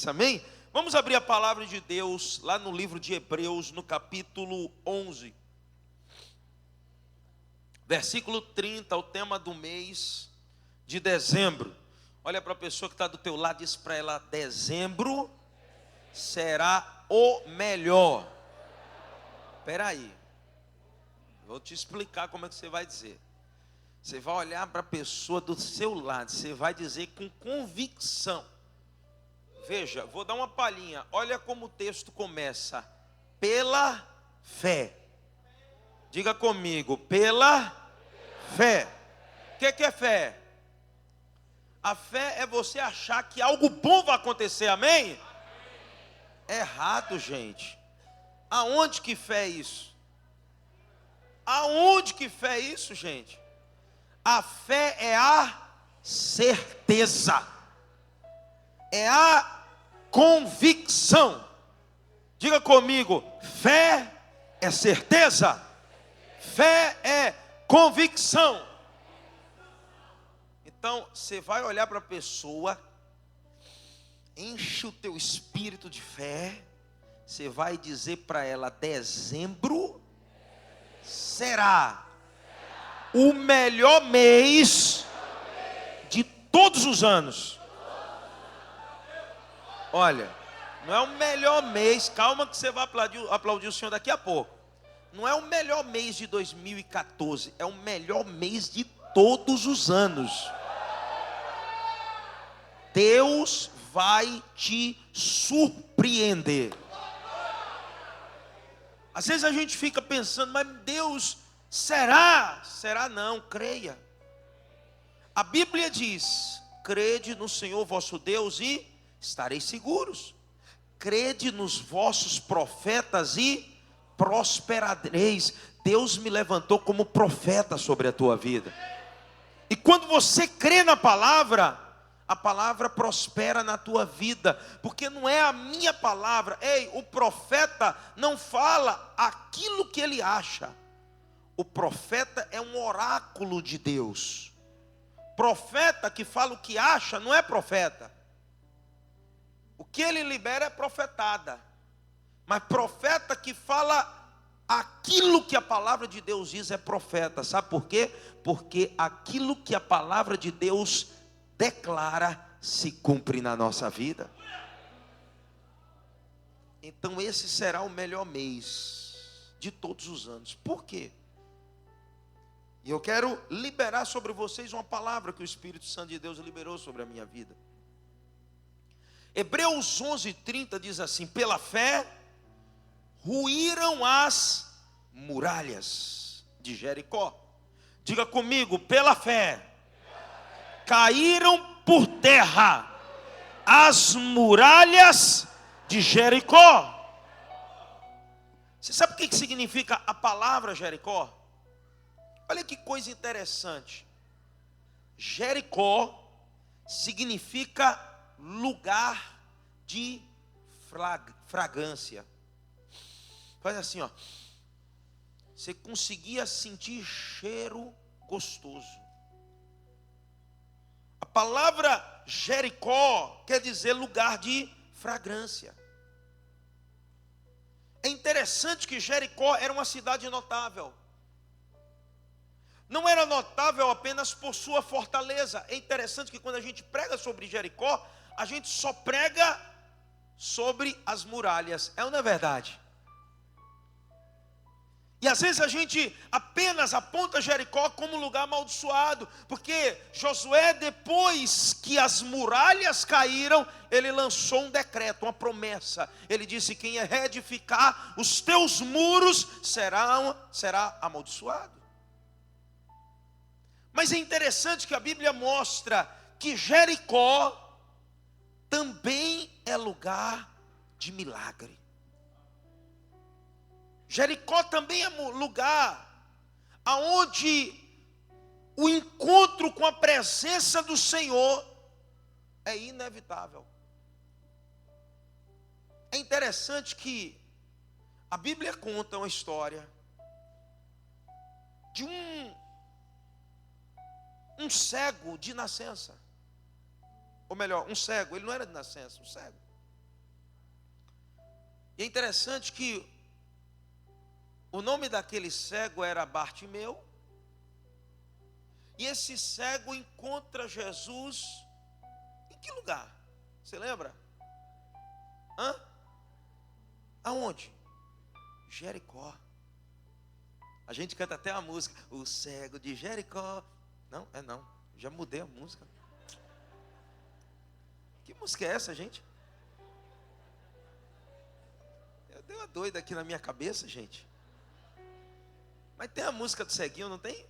Amém? Vamos abrir a palavra de Deus lá no livro de Hebreus, no capítulo 11. Versículo 30, o tema do mês de dezembro. Olha para a pessoa que está do teu lado e diz para ela: dezembro será o melhor. Espera aí, vou te explicar como é que você vai dizer. Você vai olhar para a pessoa do seu lado, você vai dizer com convicção. Veja, vou dar uma palhinha. Olha como o texto começa: pela fé. Diga comigo: pela fé. O que é fé? A fé é você achar que algo bom vai acontecer, amém? Errado, gente. Aonde que fé é isso? Aonde que fé é isso, gente? A fé é a certeza, é a convicção. Diga comigo: fé é certeza, fé é convicção. Então, você vai olhar para a pessoa, enche o teu espírito de fé, você vai dizer para ela: dezembro será o melhor mês de todos os anos. Olha, não é o melhor mês, calma que você vai aplaudir o Senhor daqui a pouco. Não é o melhor mês de 2014, é o melhor mês de todos os anos. Deus vai te surpreender. Às vezes a gente fica pensando: mas Deus, será? Será não, creia. A Bíblia diz: crede no Senhor vosso Deus e estareis seguros. Crede nos vossos profetas e prosperareis. Deus me levantou como profeta sobre a tua vida. E quando você crê na palavra, a palavra prospera na tua vida, porque não é a minha palavra. Ei, o profeta não fala aquilo que ele acha. O profeta é um oráculo de Deus. Profeta que fala o que acha não é profeta. O que ele libera é profetada. Mas profeta que fala aquilo que a palavra de Deus diz é profeta. Sabe por quê? Porque aquilo que a palavra de Deus declara se cumpre na nossa vida. Então esse será o melhor mês de todos os anos. Por quê? E eu quero liberar sobre vocês uma palavra que o Espírito Santo de Deus liberou sobre a minha vida. Hebreus 11:30 diz assim: pela fé ruíram as muralhas de Jericó. Diga comigo: pela fé caíram por terra as muralhas de Jericó. Você sabe o que significa a palavra Jericó? Olha que coisa interessante. Jericó significa lugar de fragrância. Faz assim, ó. Você conseguia sentir cheiro gostoso. A palavra Jericó quer dizer lugar de fragrância. É interessante que Jericó era uma cidade notável. Não era notável apenas por sua fortaleza. É interessante que quando a gente prega sobre Jericó, a gente só prega sobre as muralhas. É ou não é verdade? E às vezes a gente apenas aponta Jericó como um lugar amaldiçoado, porque Josué, depois que as muralhas caíram, ele lançou um decreto, uma promessa. Ele disse: quem reedificar os teus muros será amaldiçoado. Mas é interessante que a Bíblia mostra que Jericó também é lugar de milagre. Jericó também é lugar aonde o encontro com a presença do Senhor é inevitável. É interessante que a Bíblia conta uma história de um cego de nascença. Ou melhor, um cego, ele não era de nascença, um cego. E é interessante que o nome daquele cego era Bartimeu. E esse cego encontra Jesus em que lugar? Você lembra? Aonde? Jericó. A gente canta até a música, o cego de Jericó. Não, não. Já mudei a música. Que música é essa, gente? Eu dei uma doida aqui na minha cabeça, gente. Mas tem a música do ceguinho, não tem?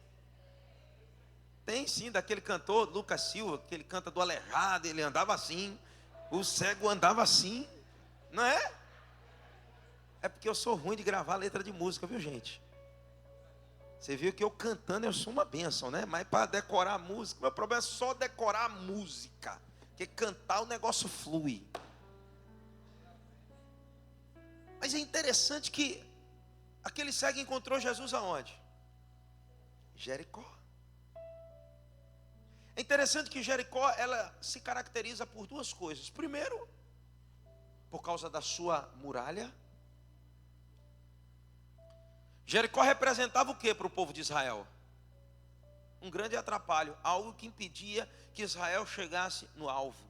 Tem sim, daquele cantor, Lucas Silva, que ele canta do aleijado, ele andava assim. O cego andava assim, não é? É porque eu sou ruim de gravar letra de música, viu, gente? Você viu que eu cantando eu sou uma bênção, né? Mas para decorar a música, meu problema é só decorar a música. Porque cantar o negócio flui. Mas é interessante que aquele cego encontrou Jesus aonde? Jericó. É interessante que Jericó, ela se caracteriza por duas coisas. Primeiro, por causa da sua muralha. Jericó representava o que para o povo de Israel? Um grande atrapalho, algo que impedia que Israel chegasse no alvo.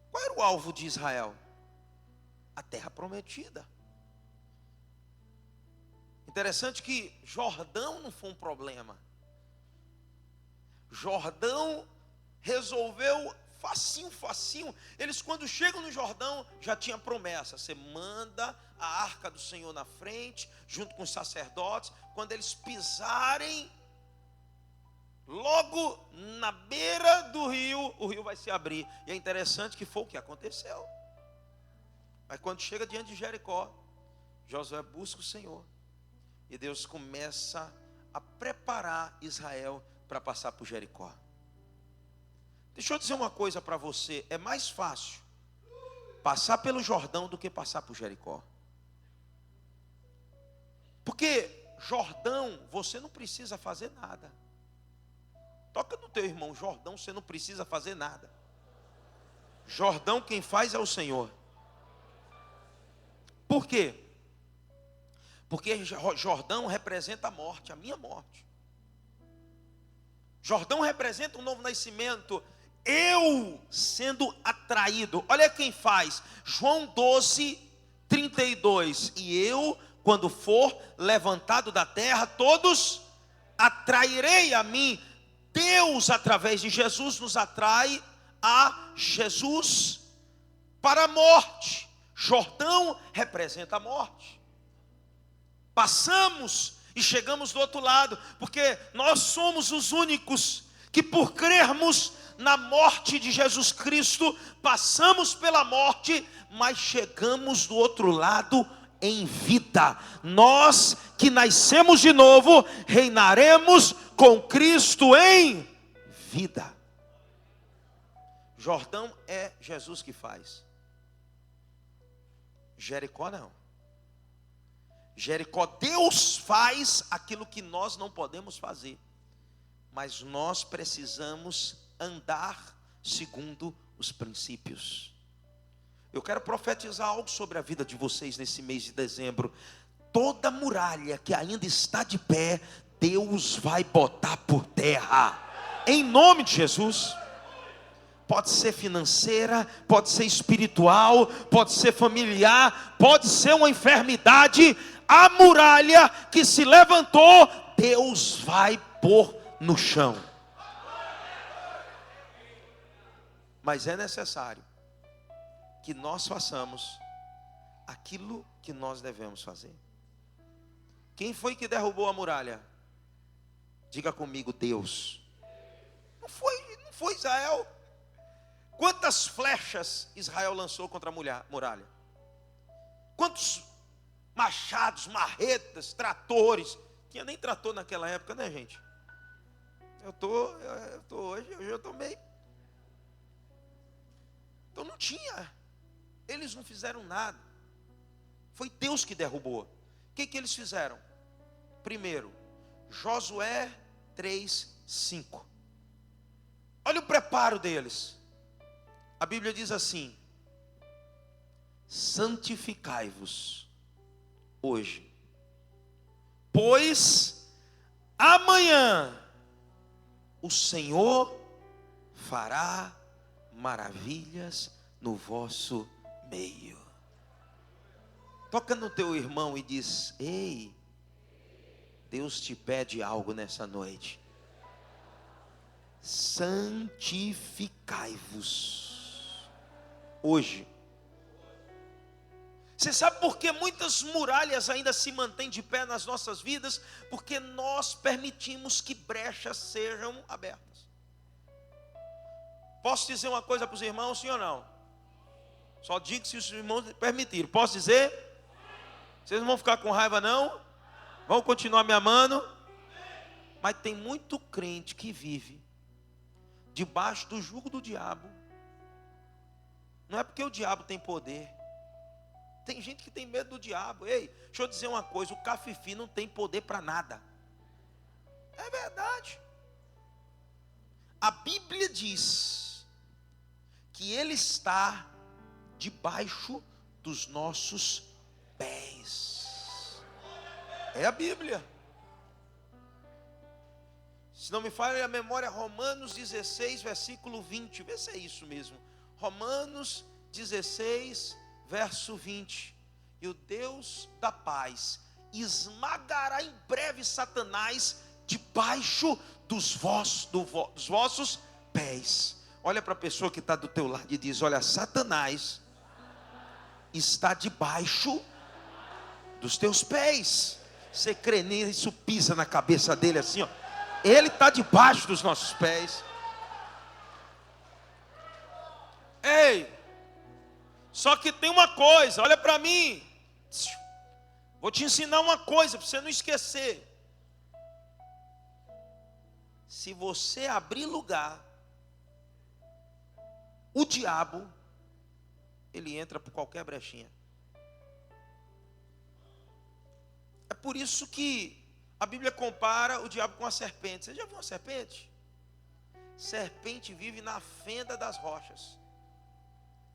Qual era o alvo de Israel? A terra prometida. Interessante que Jordão não foi um problema. Jordão resolveu facinho. Eles quando chegam no Jordão já tinha promessa. Você manda a arca do Senhor na frente, junto com os sacerdotes. Quando eles pisarem logo na beira do rio, o rio vai se abrir. E é interessante que foi o que aconteceu. Mas quando chega diante de Jericó, Josué busca o Senhor. E Deus começa a preparar Israel para passar por Jericó. Deixa eu dizer uma coisa para você. É mais fácil passar pelo Jordão do que passar por Jericó. Porque Jordão, você não precisa fazer nada. Toca no teu irmão, Jordão, você não precisa fazer nada. Jordão quem faz é o Senhor. Por quê? Porque Jordão representa a morte, a minha morte. Jordão representa um novo nascimento. Eu sendo atraído. Olha quem faz. João 12, 32. E eu, quando for levantado da terra, todos atrairei a mim. Deus, através de Jesus, nos atrai a Jesus para a morte. Jordão representa a morte. Passamos e chegamos do outro lado, porque nós somos os únicos que, por crermos na morte de Jesus Cristo, passamos pela morte, mas chegamos do outro lado em vida. Nós que nascemos de novo, reinaremos com Cristo em vida. Jordão é Jesus que faz. Jericó não. Jericó, Deus faz aquilo que nós não podemos fazer, mas nós precisamos andar segundo os princípios. Eu quero profetizar algo sobre a vida de vocês nesse mês de dezembro. Toda muralha que ainda está de pé, Deus vai botar por terra, em nome de Jesus. Pode ser financeira, pode ser espiritual, pode ser familiar, pode ser uma enfermidade. A muralha que se levantou, Deus vai pôr no chão. Mas é necessário que nós façamos aquilo que nós devemos fazer. Quem foi que derrubou a muralha? Diga comigo, Deus. Não foi Israel. Quantas flechas Israel lançou contra a muralha? Quantos machados, marretas, tratores? Tinha nem trator naquela época, né, gente? Hoje eu tô meio. Então não tinha. Eles não fizeram nada. Foi Deus que derrubou. O que eles fizeram? Primeiro, Josué 3:5. Olha o preparo deles. A Bíblia diz assim: santificai-vos hoje, pois amanhã o Senhor fará maravilhas no vosso meio. Toca no teu irmão e diz: ei, Deus te pede algo nessa noite. Santificai-vos hoje. Você sabe por que muitas muralhas ainda se mantêm de pé nas nossas vidas? Porque nós permitimos que brechas sejam abertas. Posso dizer uma coisa para os irmãos, sim ou não? Só digo se os irmãos permitirem. Posso dizer? Vocês não vão ficar com raiva não? Vão continuar me amando? Mas tem muito crente que vive debaixo do jugo do diabo. Não é porque o diabo tem poder. Tem gente que tem medo do diabo. Ei, deixa eu dizer uma coisa: o cafifi não tem poder para nada. É verdade. A Bíblia diz que ele está debaixo dos nossos pés. É a Bíblia. Se não me falha a memória, Romanos 16, versículo 20. Vê se é isso mesmo. Romanos 16, verso 20. E o Deus da paz esmagará em breve Satanás debaixo dos vossos pés. Olha para a pessoa que está do teu lado e diz: olha, Satanás está debaixo dos teus pés. Você crê nisso? Pisa na cabeça dele assim, ó. Ele está debaixo dos nossos pés. Ei, só que tem uma coisa, olha para mim. Vou te ensinar uma coisa para você não esquecer. Se você abrir lugar, o diabo, ele entra por qualquer brechinha. É por isso que a Bíblia compara o diabo com a serpente. Você já viu uma serpente? Serpente vive na fenda das rochas.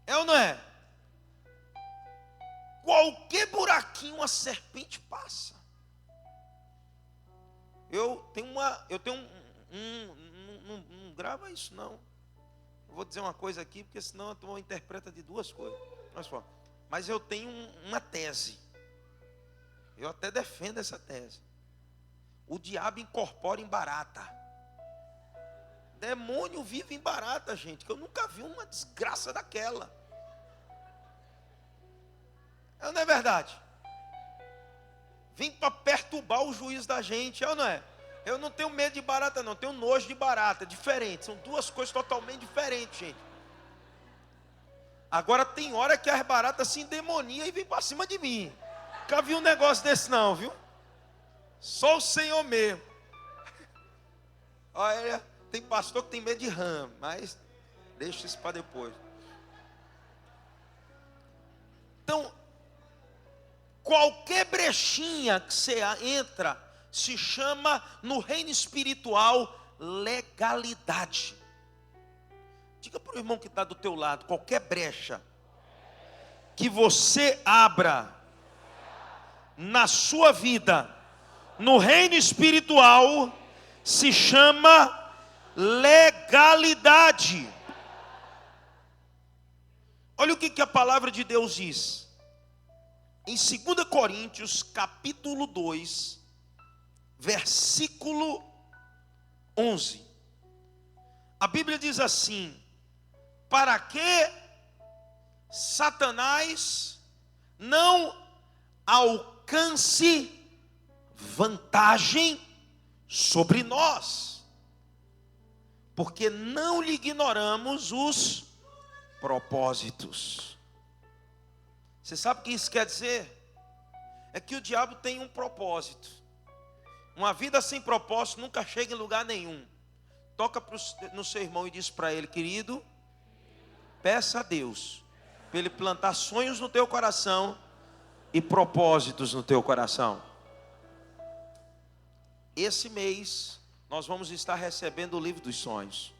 É ou não é? Qualquer buraquinho a serpente passa. Eu tenho não grava isso não. Eu vou dizer uma coisa aqui, porque senão a turma interpreta de duas coisas. Mas eu tenho uma tese. Eu até defendo essa tese. O diabo incorpora em barata. Demônio vive em barata, gente. Que eu nunca vi uma desgraça daquela. Não é verdade? Vem para perturbar o juízo da gente, é ou não é? Eu não tenho medo de barata não, tenho nojo de barata. É diferente, são duas coisas totalmente diferentes, gente. Agora tem hora que as baratas se endemoniam e vêm para cima de mim. Nunca vi um negócio desse não, viu? Só o Senhor mesmo. Olha, tem pastor que tem medo de rã, mas deixa isso para depois. Então, qualquer brechinha que você entra, se chama no reino espiritual legalidade. Diga para o irmão que está do teu lado: qualquer brecha que você abra na sua vida, no reino espiritual, se chama legalidade. Olha o que a palavra de Deus diz. Em 2 Coríntios, capítulo 2, versículo 11. A Bíblia diz assim: para que Satanás não alcance vantagem sobre nós, porque não lhe ignoramos os propósitos. Você sabe o que isso quer dizer? É que o diabo tem um propósito. Uma vida sem propósito nunca chega em lugar nenhum. Toca no seu irmão e diz para ele: querido, peça a Deus para Ele plantar sonhos no teu coração e propósitos no teu coração. Esse mês nós vamos estar recebendo o livro dos sonhos.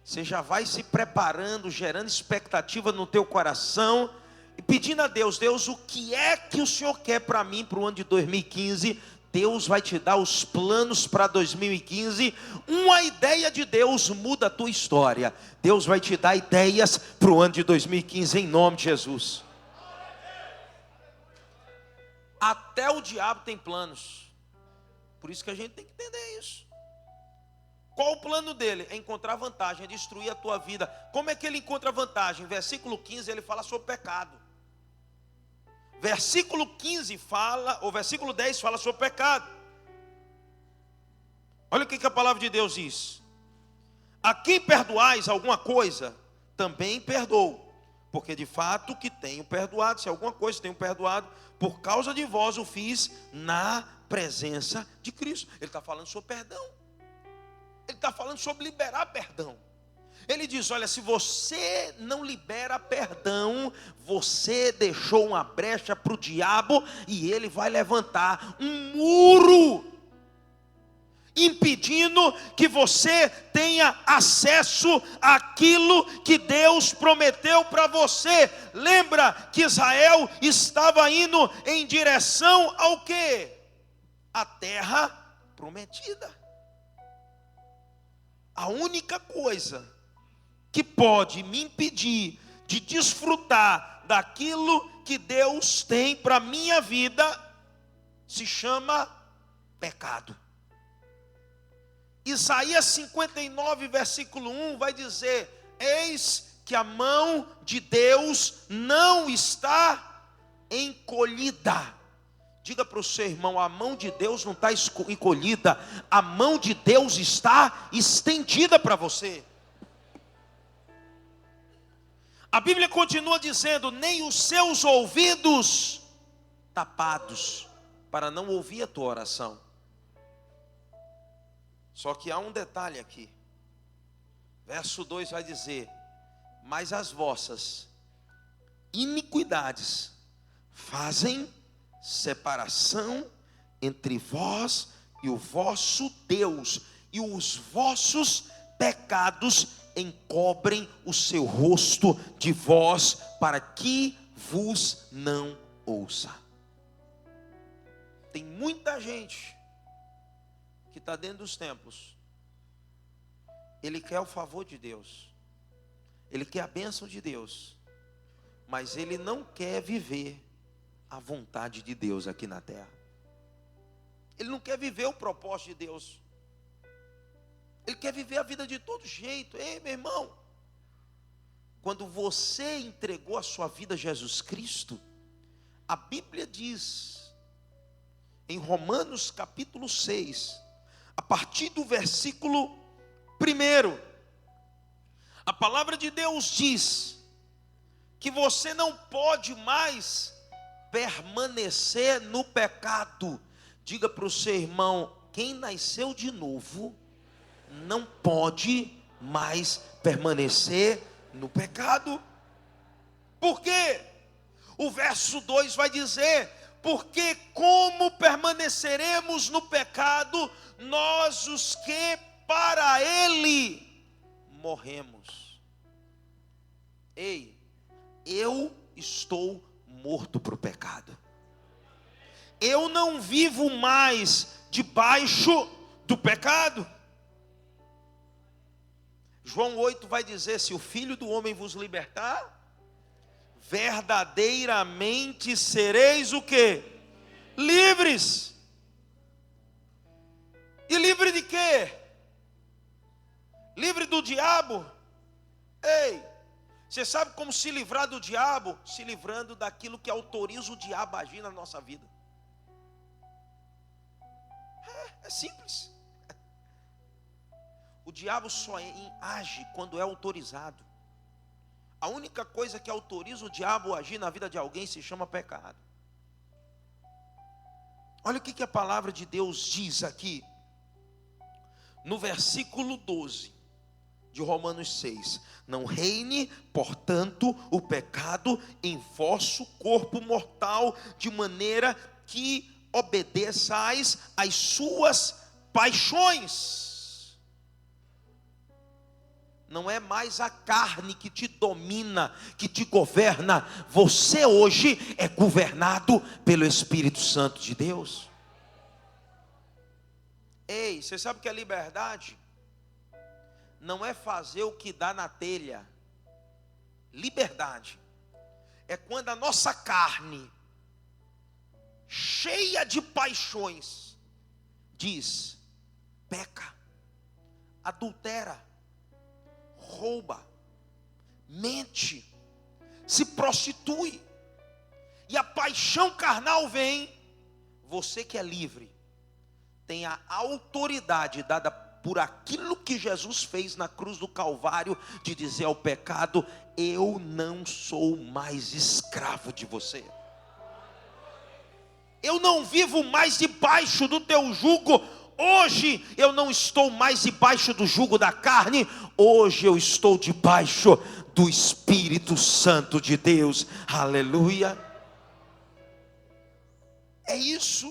Você já vai se preparando, gerando expectativa no teu coração e pedindo a Deus: Deus, o que é que o Senhor quer para mim para o ano de 2015? Deus vai te dar os planos para 2015. Uma ideia de Deus muda a tua história. Deus vai te dar ideias para o ano de 2015, em nome de Jesus. Até o diabo tem planos. Por isso que a gente tem que entender isso. Qual o plano dele? É encontrar vantagem, é destruir a tua vida. Como é que ele encontra vantagem? Versículo 15 ele fala sobre pecado. Versículo 15 fala, ou versículo 10 fala sobre pecado. Olha o que a palavra de Deus diz: a quem perdoais alguma coisa, também perdoo, porque de fato que tenho perdoado. Se alguma coisa tenho perdoado, por causa de vós o fiz na presença de Cristo. Ele está falando sobre perdão. Ele está falando sobre liberar perdão. Ele diz: olha, se você não libera perdão, você deixou uma brecha para o diabo, e ele vai levantar um muro, impedindo que você tenha acesso àquilo que Deus prometeu para você. Lembra que Israel estava indo em direção ao quê? A terra prometida. A única coisa que pode me impedir de desfrutar daquilo que Deus tem para a minha vida se chama pecado. Isaías 59, versículo 1 vai dizer: eis que a mão de Deus não está encolhida. Diga para o seu irmão: a mão de Deus não está encolhida, a mão de Deus está estendida para você. A Bíblia continua dizendo: nem os seus ouvidos tapados, para não ouvir a tua oração. Só que há um detalhe aqui. Verso 2 vai dizer: mas as vossas iniquidades fazem separação entre vós e o vosso Deus, e os vossos pecados encobrem o seu rosto de vós, para que vos não ouça. Tem muita gente que está dentro dos templos. Ele quer o favor de Deus, ele quer a bênção de Deus, mas ele não quer viver a vontade de Deus aqui na terra. Ele não quer viver o propósito de Deus. Ele quer viver a vida de todo jeito. Ei, meu irmão, quando você entregou a sua vida a Jesus Cristo, a Bíblia diz, em Romanos capítulo 6, a partir do versículo 1, a palavra de Deus diz que você não pode mais permanecer no pecado. Diga para o seu irmão: quem nasceu de novo não pode mais permanecer no pecado. Por quê? O verso 2 vai dizer: porque como permaneceremos no pecado, nós os que para ele morremos. Ei, eu estou morto para o pecado. Eu não vivo mais debaixo do pecado. João 8 vai dizer: se o Filho do homem vos libertar, verdadeiramente sereis o quê? Livres. E livre de quê? Livre do diabo. Ei, você sabe como se livrar do diabo? Se livrando daquilo que autoriza o diabo a agir na nossa vida. É simples. O diabo só age quando é autorizado. A única coisa que autoriza o diabo a agir na vida de alguém se chama pecado. Olha o que a palavra de Deus diz aqui, no versículo 12 de Romanos 6. Não reine, portanto, o pecado em vosso corpo mortal, de maneira que obedeçais às suas paixões. Não é mais a carne que te domina, que te governa. Você hoje é governado pelo Espírito Santo de Deus. Ei, você sabe o que é liberdade? Não é fazer o que dá na telha. Liberdade é quando a nossa carne, cheia de paixões, diz: peca, adultera, rouba, mente, se prostitui, e a paixão carnal vem. Você que é livre, tem a autoridade dada por aquilo que Jesus fez na cruz do Calvário, de dizer ao pecado: eu não sou mais escravo de você, eu não vivo mais debaixo do teu jugo. Hoje eu não estou mais debaixo do jugo da carne, hoje eu estou debaixo do Espírito Santo de Deus. Aleluia. É isso.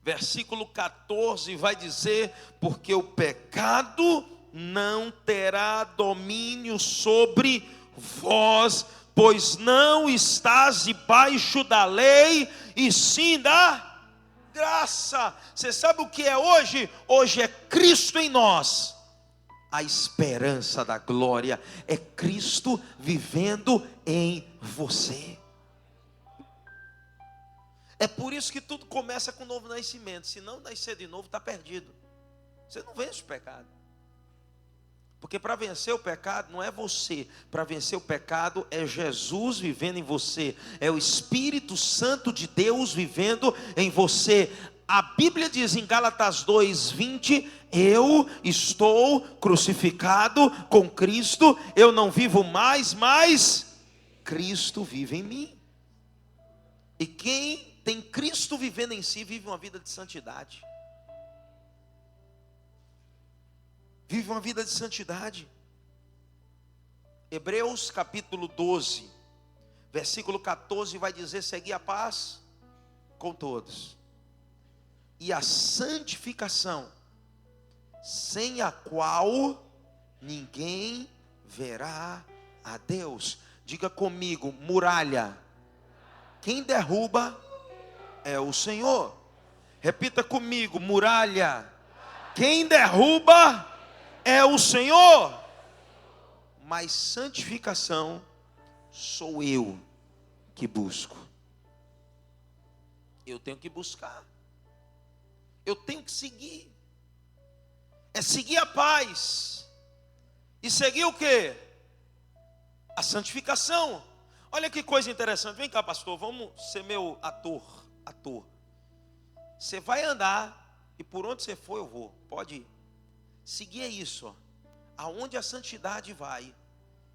Versículo 14 vai dizer: porque o pecado não terá domínio sobre vós, pois não estás debaixo da lei, e sim da graça. Você sabe o que é hoje? Hoje é Cristo em nós, a esperança da glória. É Cristo vivendo em você. É por isso que tudo começa com o novo nascimento. Se não nascer de novo, está perdido. Você não vence o pecado. Porque para vencer o pecado não é você. Para vencer o pecado é Jesus vivendo em você. É o Espírito Santo de Deus vivendo em você. A Bíblia diz em Gálatas 2:20: eu estou crucificado com Cristo. Eu não vivo mais, mas Cristo vive em mim. E quem tem Cristo vivendo em si vive uma vida de santidade. Vive uma vida de santidade. Hebreus capítulo 12, versículo 14 vai dizer: segui a paz com todos e a santificação, sem a qual ninguém verá a Deus. Diga comigo: muralha, quem derruba é o Senhor. Repita comigo: muralha, quem derruba é o Senhor. Mas santificação sou eu que busco. Eu tenho que buscar. Eu tenho que seguir. É seguir a paz. E seguir o quê? A santificação. Olha que coisa interessante. Vem cá, pastor, vamos ser meu ator. Você vai andar e por onde você for eu vou. Pode ir. Seguir é isso, ó. Aonde a santidade vai,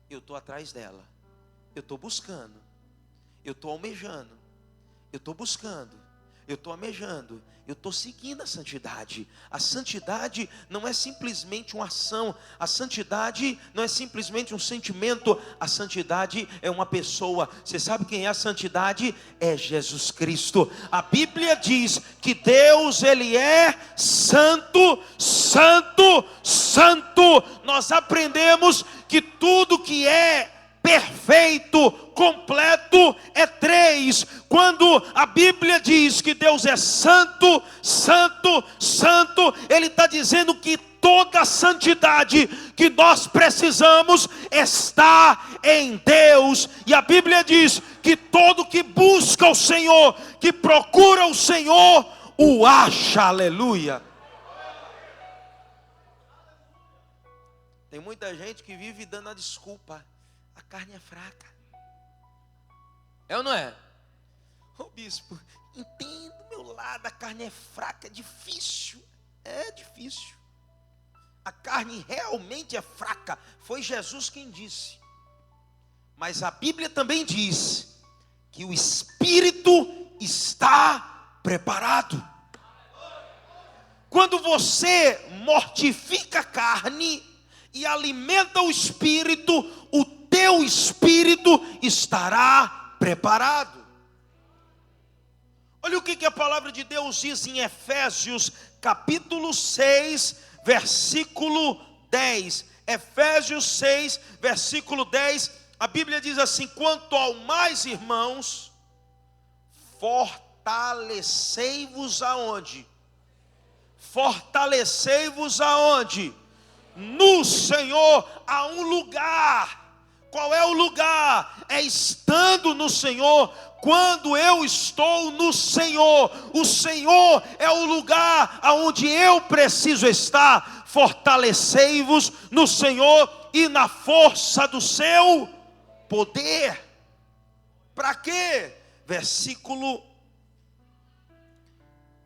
eu estou atrás dela. Eu estou buscando. Eu estou almejando. Eu estou buscando. Eu estou almejando. Eu estou seguindo a santidade. A santidade não é simplesmente uma ação. A santidade não é simplesmente um sentimento. A santidade é uma pessoa. Você sabe quem é a santidade? É Jesus Cristo. A Bíblia diz que Deus, Ele é santo, santo, santo. Nós aprendemos que tudo que é perfeito, completo, é três. Quando a Bíblia diz que Deus é santo, santo, santo, Ele está dizendo que toda a santidade que nós precisamos está em Deus. E a Bíblia diz que todo que busca o Senhor, que procura o Senhor, o acha. Aleluia. Tem muita gente que vive dando a desculpa: a carne é fraca. É ou não é? Ô bispo, entendo do meu lado, a carne é fraca, é difícil. É difícil. A carne realmente é fraca. Foi Jesus quem disse. Mas a Bíblia também diz que o Espírito está preparado. Quando você mortifica a carne e alimenta o Espírito, o teu espírito estará preparado. Olha o que a palavra de Deus diz em Efésios capítulo 6, versículo 10. Efésios 6, versículo 10. A Bíblia diz assim: quanto ao mais, irmãos, fortalecei-vos aonde? Fortalecei-vos aonde? No Senhor. Há um lugar. Qual é o lugar? É estando no Senhor. Quando eu estou no Senhor, o Senhor é o lugar aonde eu preciso estar. Fortalecei-vos no Senhor e na força do seu poder. Para quê? Versículo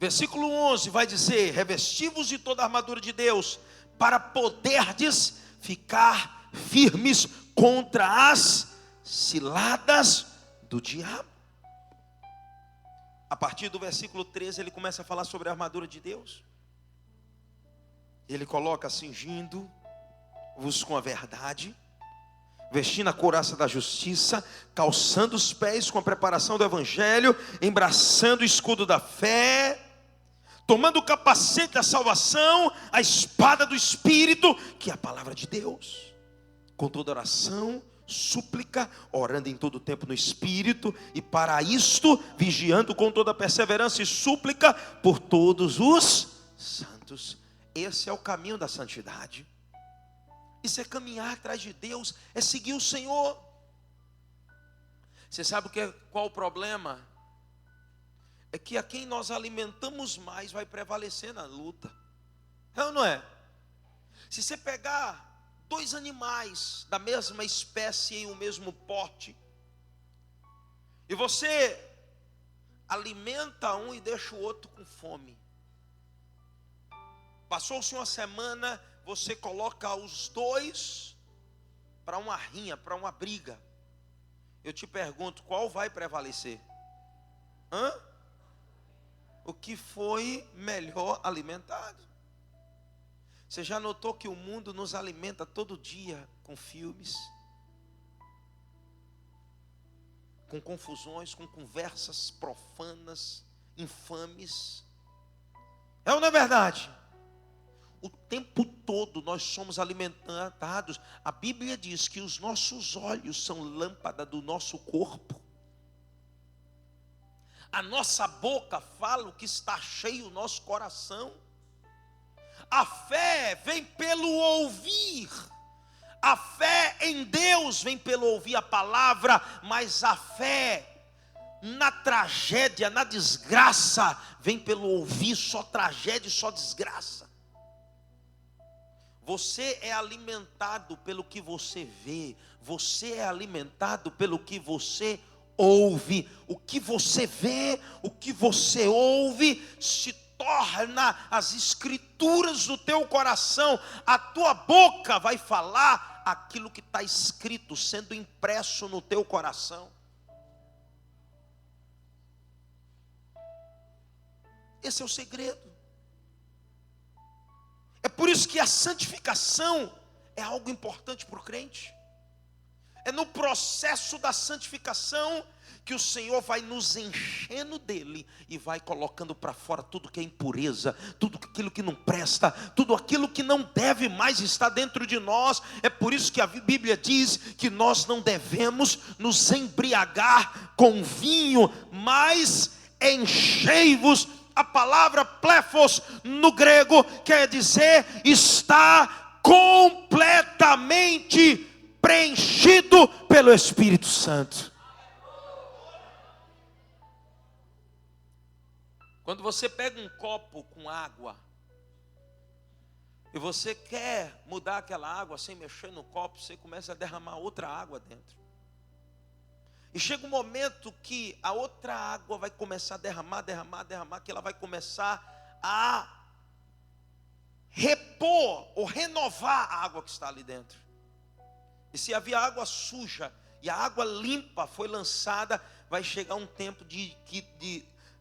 11 vai dizer: revesti-vos de toda a armadura de Deus, para poderdes ficar firmes contra as ciladas do diabo. A partir do versículo 13 ele começa a falar sobre a armadura de Deus. Ele coloca: cingindo-vos com a verdade, vestindo a couraça da justiça, calçando os pés com a preparação do evangelho, embraçando o escudo da fé, tomando o capacete da salvação, a espada do Espírito, que é a palavra de Deus, com toda oração, súplica, orando em todo o tempo no Espírito, e para isto, vigiando com toda perseverança e súplica por todos os santos. Esse é o caminho da santidade. Isso é caminhar atrás de Deus, é seguir o Senhor. Você sabe qual o problema? É que a quem nós alimentamos mais vai prevalecer na luta. É ou não é? Se você pegar 2 animais da mesma espécie em o mesmo porte, e você alimenta um e deixa o outro com fome, passou-se uma semana, você coloca os 2 para uma rinha, para uma briga. Eu te pergunto, qual vai prevalecer? O que foi melhor alimentado. Você já notou que o mundo nos alimenta todo dia com filmes, com confusões, com conversas profanas, infames? É ou não é verdade? O tempo todo nós somos alimentados. A Bíblia diz que os nossos olhos são lâmpada do nosso corpo. A nossa boca fala o que está cheio o nosso coração. A fé vem pelo ouvir. A fé em Deus vem pelo ouvir a palavra. Mas a fé na tragédia, na desgraça, vem pelo ouvir só tragédia e só desgraça. Você é alimentado pelo que você vê. Você é alimentado pelo que você ouve. O que você vê, o que você ouve, se torna as escrituras do teu coração. A tua boca vai falar aquilo que está escrito, sendo impresso no teu coração. Esse é o segredo. É por isso que a santificação é algo importante para o crente. É no processo da santificação que o Senhor vai nos enchendo dele e vai colocando para fora tudo que é impureza, tudo aquilo que não presta, tudo aquilo que não deve mais estar dentro de nós. É por isso que a Bíblia diz que nós não devemos nos embriagar com vinho, mas enchei-vos. A palavra plefos no grego quer dizer está completamente preenchido pelo Espírito Santo. Quando você pega um copo com água e você quer mudar aquela água sem mexer no copo, você começa a derramar outra água dentro. E chega um momento que a outra água vai começar a derramar, que ela vai começar a repor ou renovar a água que está ali dentro. E se havia água suja e a água limpa foi lançada, vai chegar um tempo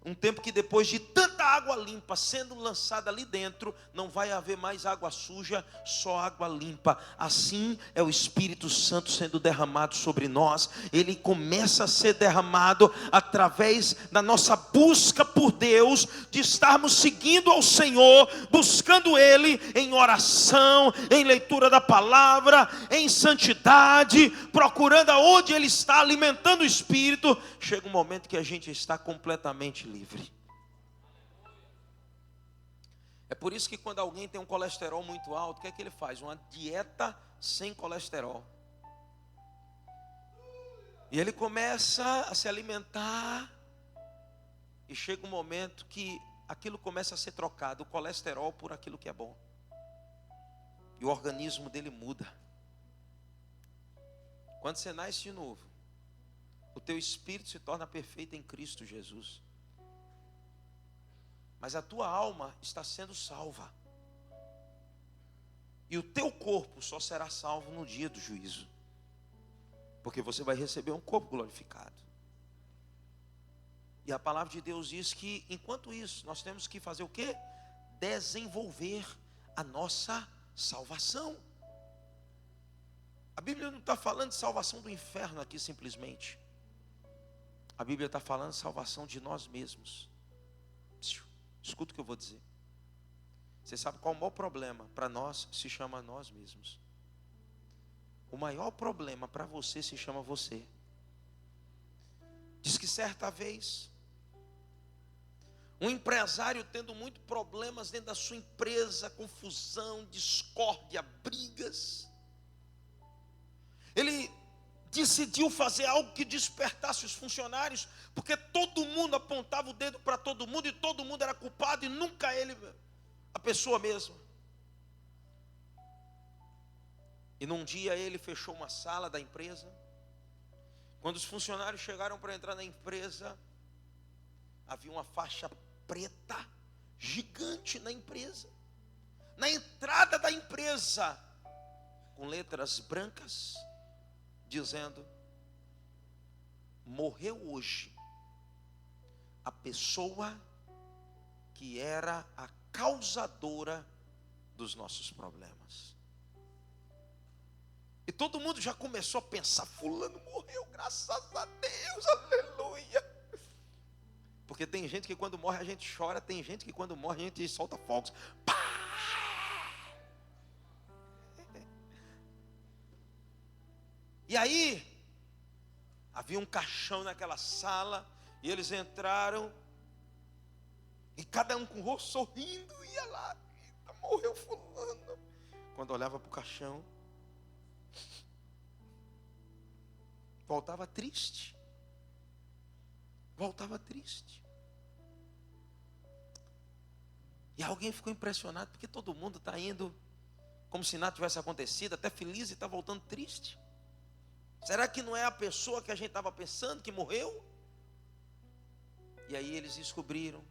Um tempo que depois de tanta água limpa sendo lançada ali dentro, não vai haver mais água suja, só água limpa. Assim é o Espírito Santo sendo derramado sobre nós. Ele começa a ser derramado através da nossa busca por Deus, de estarmos seguindo ao Senhor, buscando Ele em oração, em leitura da palavra, em santidade, procurando aonde Ele está, alimentando o Espírito. Chega um momento que a gente está completamente livre. É por isso que quando alguém tem um colesterol muito alto, o que é que ele faz? Uma dieta sem colesterol. E ele começa a se alimentar, e chega um momento que aquilo começa a ser trocado, o colesterol por aquilo que é bom. E o organismo dele muda. Quando você nasce de novo, o teu espírito se torna perfeito em Cristo Jesus. Mas a tua alma está sendo salva. E o teu corpo só será salvo no dia do juízo. Porque você vai receber um corpo glorificado. E a palavra de Deus diz que, enquanto isso, nós temos que fazer o quê? Desenvolver a nossa salvação. A Bíblia não está falando de salvação do inferno aqui simplesmente. A Bíblia está falando de salvação de nós mesmos. Escuta o que eu vou dizer. Você sabe qual é o maior problema para nós? Se chama nós mesmos. O maior problema para você se chama você. Diz que certa vez, um empresário tendo muitos problemas dentro da sua empresa, confusão, discórdia, brigas, ele decidiu fazer algo que despertasse os funcionários, porque todo mundo apontava o dedo para todo mundo, e todo mundo era culpado, e nunca ele, a pessoa mesma. E num dia ele fechou uma sala da empresa. Quando os funcionários chegaram para entrar na empresa, havia uma faixa preta gigante na empresa, na entrada da empresa, com letras brancas, dizendo: morreu hoje a pessoa que era a causadora dos nossos problemas. E todo mundo já começou a pensar: fulano morreu, graças a Deus, aleluia. Porque tem gente que quando morre a gente chora, tem gente que quando morre a gente solta fogos. Pá! E aí, havia um caixão naquela sala, e eles entraram, e cada um com o rosto sorrindo, ia lá, morreu fulano. Quando olhava para o caixão, voltava triste. Voltava triste. E alguém ficou impressionado, porque todo mundo está indo como se nada tivesse acontecido, até feliz, e está voltando triste. Será que não é a pessoa que a gente estava pensando que morreu? E aí eles descobriram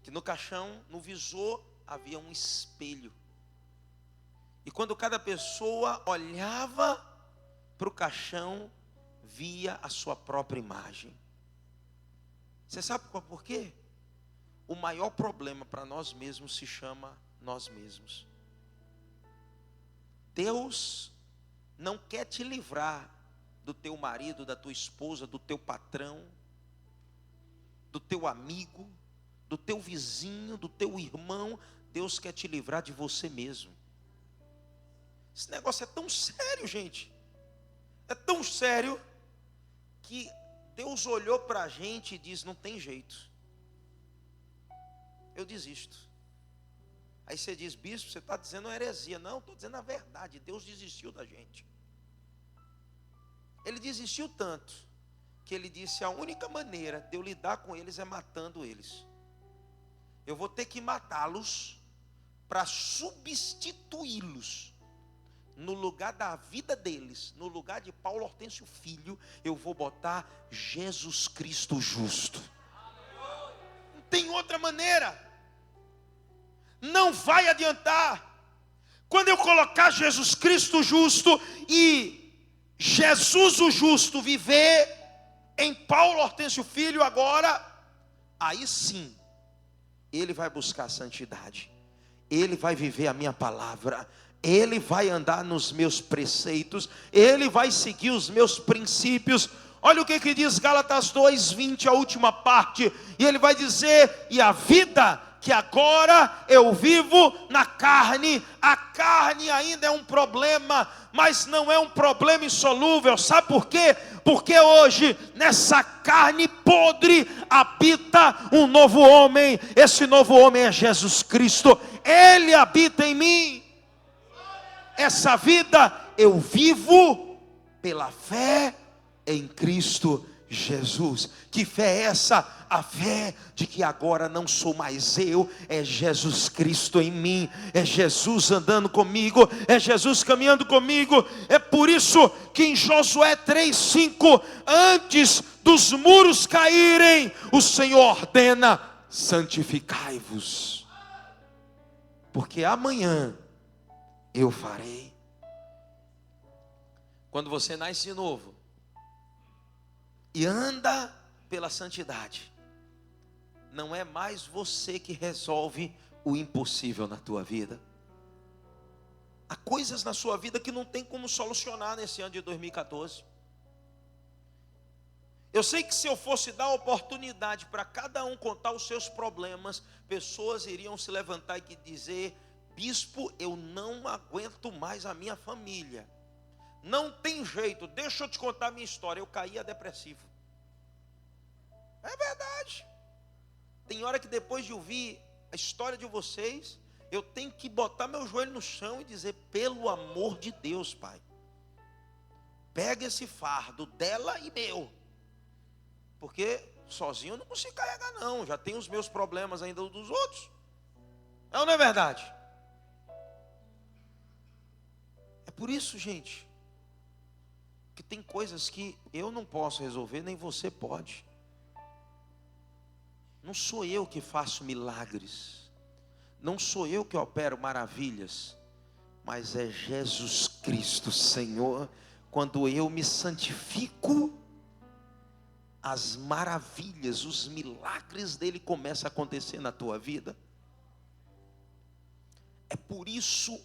que no caixão, no visor, havia um espelho. E quando cada pessoa olhava para o caixão, via a sua própria imagem. Você sabe por quê? O maior problema para nós mesmos se chama nós mesmos. Deus não quer te livrar do teu marido, da tua esposa, do teu patrão, do teu amigo, do teu vizinho, do teu irmão. Deus quer te livrar de você mesmo. Esse negócio é tão sério, gente. É tão sério que Deus olhou para a gente e disse: não tem jeito, eu desisto. Aí você diz: bispo, você está dizendo uma heresia. Não, estou dizendo a verdade. Deus desistiu da gente. Ele desistiu tanto que ele disse: a única maneira de eu lidar com eles é matando eles. Eu vou ter que matá-los para substituí-los. No lugar da vida deles, no lugar de Paulo Hortêncio Filho, eu vou botar Jesus Cristo justo. Não tem outra maneira. Não vai adiantar. Quando eu colocar Jesus Cristo justo e Jesus o justo viver em Paulo Hortêncio Filho agora, aí sim, ele vai buscar a santidade, ele vai viver a minha palavra, ele vai andar nos meus preceitos, ele vai seguir os meus princípios. Olha o que diz Gálatas 2:20, a última parte, e ele vai dizer: e a vida que agora eu vivo na carne, a carne ainda é um problema, mas não é um problema insolúvel. Sabe por quê? Porque hoje nessa carne podre habita um novo homem. Esse novo homem é Jesus Cristo, ele habita em mim. Essa vida eu vivo pela fé em Cristo Jesus. Que fé é essa? A fé de que agora não sou mais eu, é Jesus Cristo em mim, é Jesus andando comigo, é Jesus caminhando comigo. É por isso que em Josué 3:5, antes dos muros caírem, o Senhor ordena: santificai-vos, porque amanhã eu farei. Quando você nasce de novo e anda pela santidade, não é mais você que resolve o impossível na tua vida. Há coisas na sua vida que não tem como solucionar nesse ano de 2014. Eu sei que se eu fosse dar oportunidade para cada um contar os seus problemas, pessoas iriam se levantar e dizer: bispo, eu não aguento mais a minha família, não tem jeito, deixa eu te contar a minha história, eu caía depressivo. É verdade. Tem hora que depois de ouvir a história de vocês, eu tenho que botar meu joelho no chão e dizer: pelo amor de Deus, Pai, pega esse fardo dela e meu, porque sozinho eu não consigo carregar não, já tenho os meus problemas ainda dos outros. É ou não é verdade? É por isso, gente, que tem coisas que eu não posso resolver, nem você pode. Não sou eu que faço milagres, não sou eu que opero maravilhas, mas é Jesus Cristo, Senhor. Quando eu me santifico, as maravilhas, os milagres dele começam a acontecer na tua vida. É por isso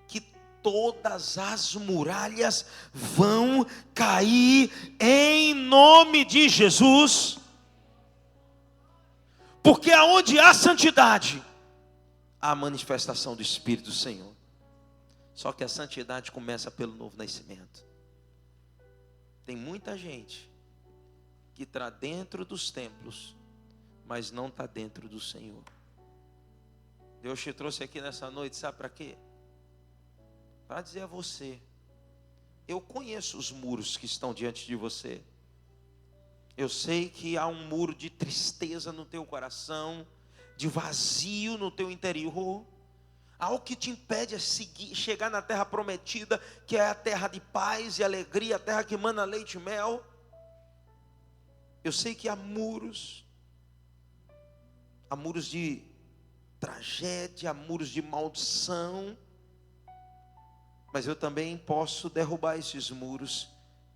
que todas as muralhas vão cair em nome de Jesus. Porque aonde há santidade, há a manifestação do Espírito do Senhor. Só que a santidade começa pelo novo nascimento. Tem muita gente que está dentro dos templos, mas não está dentro do Senhor. Deus te trouxe aqui nessa noite, sabe para quê? Para dizer a você: eu conheço os muros que estão diante de você. Eu sei que há um muro de tristeza no teu coração, de vazio no teu interior, algo que te impede de chegar na terra prometida, que é a terra de paz e alegria, a terra que emana leite e mel. Eu sei que há muros de tragédia, há muros de maldição, mas eu também posso derrubar esses muros.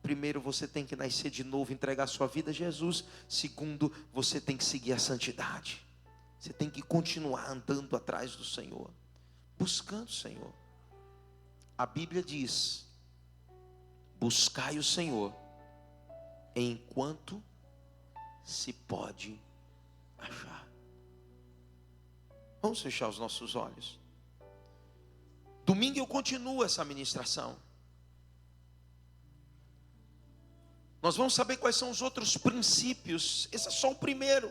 Primeiro, você tem que nascer de novo, entregar sua vida a Jesus. Segundo, você tem que seguir a santidade. Você tem que continuar andando atrás do Senhor, buscando o Senhor. A Bíblia diz: buscai o Senhor enquanto se pode achar. Vamos fechar os nossos olhos. Domingo eu continuo essa ministração. Nós vamos saber quais são os outros princípios. Esse é só o primeiro.